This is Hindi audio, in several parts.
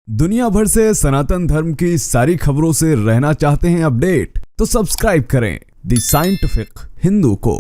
दुनिया भर से सनातन धर्म की सारी खबरों से रहना चाहते हैं अपडेट, तो सब्सक्राइब करें द साइंटिफिक हिंदू को।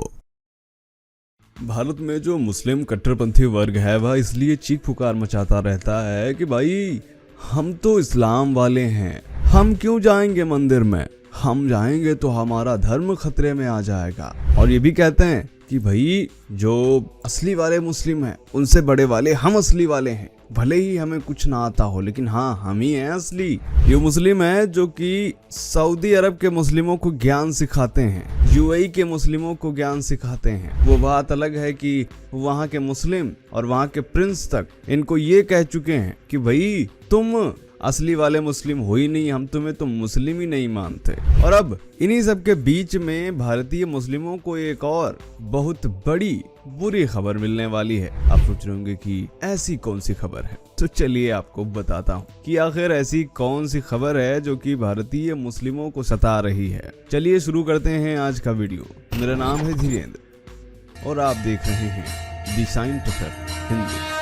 भारत में जो मुस्लिम कट्टरपंथी वर्ग है वह इसलिए चीख पुकार मचाता रहता है कि भाई हम तो इस्लाम वाले हैं, हम क्यों जाएंगे मंदिर में, हम जाएंगे तो हमारा धर्म खतरे में आ जाएगा। और ये भी कहते हैं कि भाई जो असली वाले मुस्लिम हैं उनसे बड़े वाले हम असली वाले हैं, भले ही हमें कुछ ना आता हो लेकिन हाँ हम ही हैं असली। ये मुस्लिम है जो कि सऊदी अरब के मुस्लिमों को ज्ञान सिखाते हैं, यूएई के मुस्लिमों को ज्ञान सिखाते हैं। वो बात अलग है कि वहाँ के मुस्लिम और वहाँ के प्रिंस तक इनको ये कह चुके हैं कि भाई तुम असली वाले मुस्लिम हो ही नहीं, हम तुम्हें तो मुस्लिम ही नहीं मानते। और अब इन्हीं सब के बीच में भारतीय मुस्लिमों को एक और बहुत बड़ी बुरी खबर मिलने वाली है। आप सोच रहे होंगे कि ऐसी कौन सी खबर है, तो चलिए आपको बताता हूँ कि आखिर ऐसी कौन सी खबर है जो कि भारतीय मुस्लिमों को सता रही है। चलिए शुरू करते हैं आज का वीडियो। मेरा नाम है धीरेन्द्र और आप देख रहे हैं द साइंटिफिक हिंदू।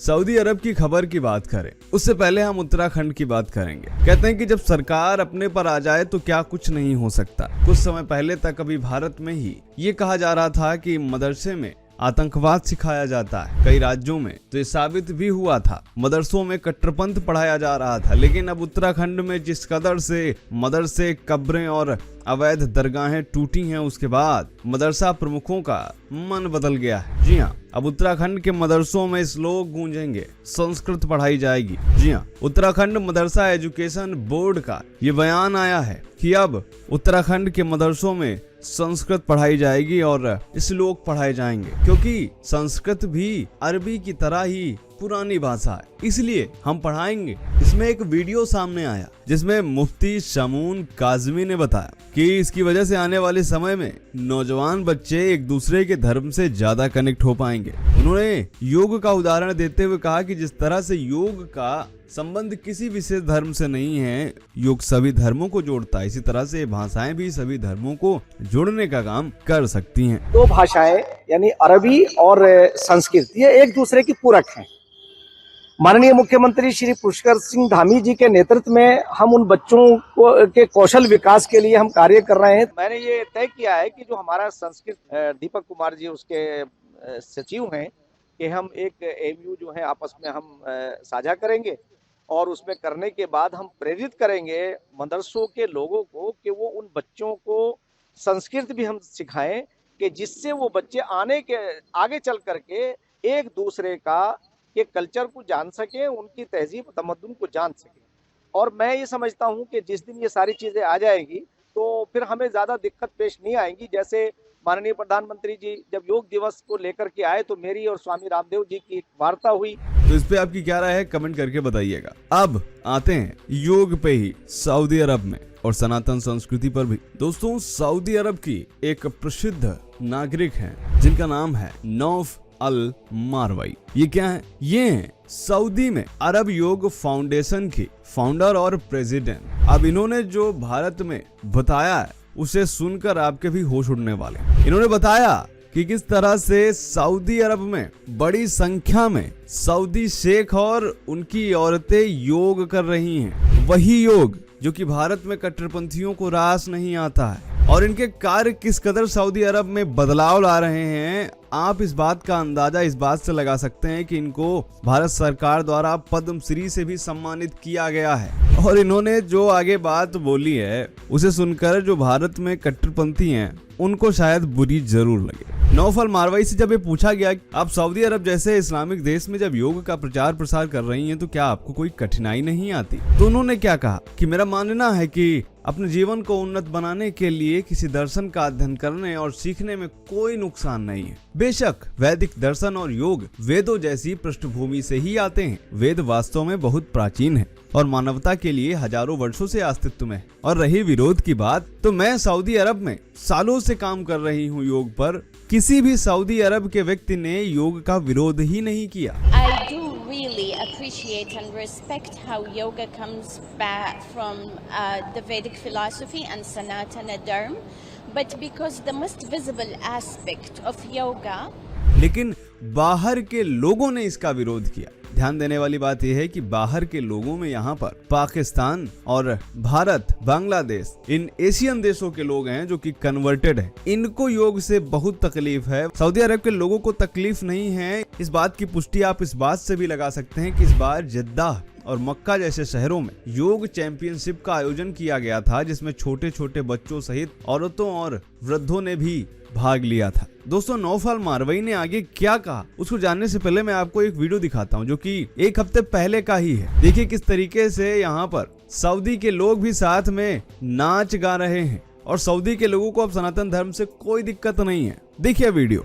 सऊदी अरब की खबर की बात करें उससे पहले हम उत्तराखंड की बात करेंगे। कहते हैं कि जब सरकार अपने पर आ जाए तो क्या कुछ नहीं हो सकता। कुछ समय पहले तक अभी भारत में ही ये कहा जा रहा था कि मदरसे में आतंकवाद सिखाया जाता है। कई राज्यों में तो ये साबित भी हुआ था, मदरसों में कट्टरपंथ पढ़ाया जा रहा था। लेकिन अब उत्तराखंड में जिस कदर से मदरसे, कब्रें और अवैध दरगाहें टूटी हैं, उसके बाद मदरसा प्रमुखों का मन बदल गया है। जी हाँ, अब उत्तराखंड के मदरसों में श्लोक गूंजेंगे, संस्कृत पढ़ाई जाएगी। जी हाँ, उत्तराखंड मदरसा एजुकेशन बोर्ड का ये बयान आया है कि अब उत्तराखंड के मदरसों में संस्कृत पढ़ाई जाएगी और श्लोक पढ़ाए जाएंगे, क्योंकि संस्कृत भी अरबी की तरह ही पुरानी भाषा है, इसलिए हम पढ़ाएंगे। इसमें एक वीडियो सामने आया जिसमें मुफ्ती शमून काज़मी ने बताया कि इसकी वजह से आने वाले समय में नौजवान बच्चे एक दूसरे के धर्म से ज्यादा कनेक्ट हो पाएंगे। उन्होंने योग का उदाहरण देते हुए कहा कि जिस तरह से योग का संबंध किसी विशेष धर्म से नहीं है, योग सभी धर्मों को जोड़ता है, इसी तरह से भाषाएं भी सभी धर्मों को जोड़ने का काम कर सकती हैं। दो भाषाएं यानी अरबी और संस्कृत ये एक दूसरे की पूरक हैं। माननीय मुख्यमंत्री श्री पुष्कर सिंह धामी जी के नेतृत्व में हम उन बच्चों को के कौशल विकास के लिए हम कार्य कर रहे हैं। मैंने ये तय किया है कि जो हमारा संस्कृत दीपक कुमार जी उसके सचिव हैं कि हम एक एमयू जो है आपस में हम साझा करेंगे और उसमें करने के बाद हम प्रेरित करेंगे मदरसों के लोगों को कि वो उन बच्चों को संस्कृत भी हम सिखाएं कि जिससे वो बच्चे आगे चल करके एक दूसरे का के कल्चर को जान सके, उनकी तहजीब तमद्दुन को जान सके। और मैं ये समझता हूँ कि जिस दिन ये सारी चीजें आ जाएगी तो फिर हमें ज्यादा दिक्कत पेश नहीं आएंगी। जैसे माननीय प्रधानमंत्री जी जब योग दिवस को लेकर के आए तो मेरी और स्वामी रामदेव जी की एक वार्ता हुई। तो इस पे आपकी क्या राय है, कमेंट करके बताइएगा। अब आते हैं योग पे ही, सऊदी अरब में और सनातन संस्कृति पर भी। दोस्तों, सऊदी अरब की एक प्रसिद्ध नागरिक हैं जिनका नाम है नौफ अल मारवाई। ये क्या है? ये हैं सऊदी में अरब योग फाउंडेशन की फाउंडर और प्रेसिडेंट। अब इन्होंने जो भारत में बताया है उसे सुनकर आपके भी होश उड़ने वाले। इन्होंने बताया कि किस तरह से सऊदी अरब में बड़ी संख्या में सऊदी शेख और उनकी औरतें योग कर रही हैं, वही योग जो कि भारत में कट्टरपंथियों को रास नहीं आता है। और इनके कार्य किस कदर सऊदी अरब में बदलाव ला रहे हैं, आप इस बात का अंदाजा इस बात से लगा सकते हैं कि इनको भारत सरकार द्वारा पद्मश्री से भी सम्मानित किया गया है। और इन्होंने जो आगे बात बोली है उसे सुनकर जो भारत में कट्टरपंथी हैं उनको शायद बुरी जरूर लगे। नौफल मारवाई से जब ये पूछा गया कि आप सऊदी अरब जैसे इस्लामिक देश में जब योग का प्रचार प्रसार कर रही हैं तो क्या आपको कोई कठिनाई नहीं आती, तो उन्होंने क्या कहा कि मेरा मानना है कि अपने जीवन को उन्नत बनाने के लिए किसी दर्शन का अध्ययन करने और सीखने में कोई नुकसान नहीं है। बेशक वैदिक दर्शन और योग वेदों जैसी पृष्ठभूमि से ही आते हैं। वेद वास्तव में बहुत प्राचीन है और मानवता के लिए हजारों वर्षों से अस्तित्व में है। और रही विरोध की बात, तो मैं सऊदी अरब में सालों से काम कर रही हूँ योग पर। किसी भी सऊदी अरब के व्यक्ति ने योग का विरोध ही नहीं किया। I do really appreciate and respect how yoga comes back from the Vedic philosophy and Sanatana Dharma, but because the most visible aspect of yoga लेकिन बाहर के लोगों ने इसका विरोध किया। ध्यान देने वाली बात यह है कि बाहर के लोगों में यहाँ पर पाकिस्तान और भारत, बांग्लादेश, इन एशियन देशों के लोग हैं जो कि कन्वर्टेड हैं। इनको योग से बहुत तकलीफ है। सऊदी अरब के लोगों को तकलीफ नहीं है। इस बात की पुष्टि आप इस बात से भी लगा सकते हैं कि इस बार जद्दाह और मक्का जैसे शहरों में योग चैंपियनशिप का आयोजन किया गया था, जिसमें छोटे छोटे बच्चों सहित औरतों और वृद्धों ने भी भाग लिया था। दोस्तों, नौफल मारवई ने आगे क्या कहा उसको जानने से पहले मैं आपको एक वीडियो दिखाता हूं जो कि एक हफ्ते पहले का ही है। देखिए किस तरीके से यहाँ पर सऊदी के लोग भी साथ में नाच गा रहे हैं और सऊदी के लोगों को अब सनातन धर्म से कोई दिक्कत नहीं है। देखिए वीडियो।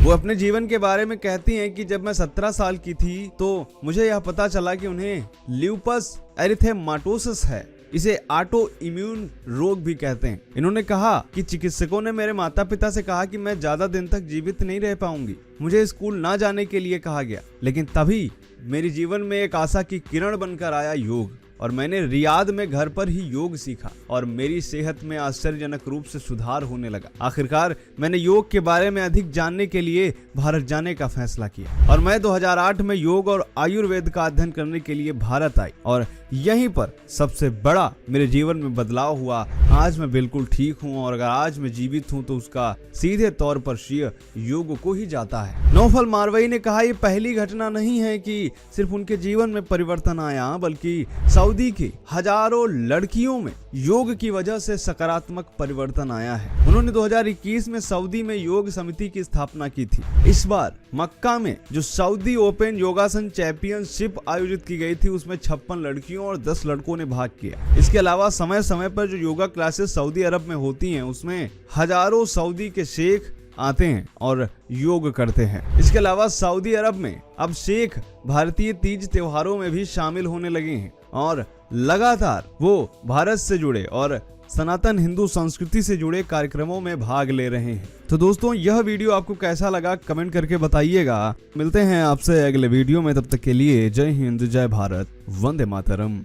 वो अपने जीवन के बारे में कहती हैं कि जब मैं 17 साल की थी तो मुझे यह पता चला कि उन्हें ल्यूपस एरिथेमाटोसिस है। इसे ऑटो इम्यून रोग भी कहते हैं। इन्होंने कहा कि चिकित्सकों ने मेरे माता पिता से कहा कि मैं ज्यादा दिन तक जीवित नहीं रह पाऊंगी। मुझे स्कूल ना जाने के लिए कहा गया, लेकिन तभी मेरे जीवन में एक आशा की किरण बनकर आया योग, और मैंने रियाद में घर पर ही योग सीखा और मेरी सेहत में आश्चर्यजनक रूप से सुधार होने लगा। आखिरकार मैंने योग के बारे में अधिक जानने के लिए भारत जाने का फैसला किया और मैं 2008 में योग और आयुर्वेद का अध्ययन करने के लिए भारत आई और यहीं पर सबसे बड़ा मेरे जीवन में बदलाव हुआ। आज मैं बिल्कुल ठीक हूँ और अगर आज मैं जीवित हूँ तो उसका सीधे तौर पर श्रेय योग को ही जाता है। नौफल मारवई ने कहा ये पहली घटना नहीं है कि सिर्फ उनके जीवन में परिवर्तन आया, बल्कि सऊदी की हजारों लड़कियों में योग की वजह से सकारात्मक परिवर्तन आया है। उन्होंने 2021 में सऊदी में योग समिति की स्थापना की थी। इस बार मक्का में जो सऊदी ओपन योगासन चैंपियनशिप आयोजित की गई थी उसमें 56 लड़कियों और 10 लड़कों ने भाग किया। इसके अलावा समय समय पर जो योगा क्लासेस सऊदी अरब में होती हैं उसमें हजारों सऊदी के शेख आते हैं और योग करते हैं। इसके अलावा सऊदी अरब में अब शेख भारतीय तीज त्योहारों में भी शामिल होने लगे हैं और लगातार वो भारत से जुड़े और सनातन हिंदू संस्कृति से जुड़े कार्यक्रमों में भाग ले रहे हैं। तो दोस्तों, यह वीडियो आपको कैसा लगा कमेंट करके बताइएगा। मिलते हैं आपसे अगले वीडियो में, तब तक के लिए जय हिंद, जय भारत, वंदे मातरम।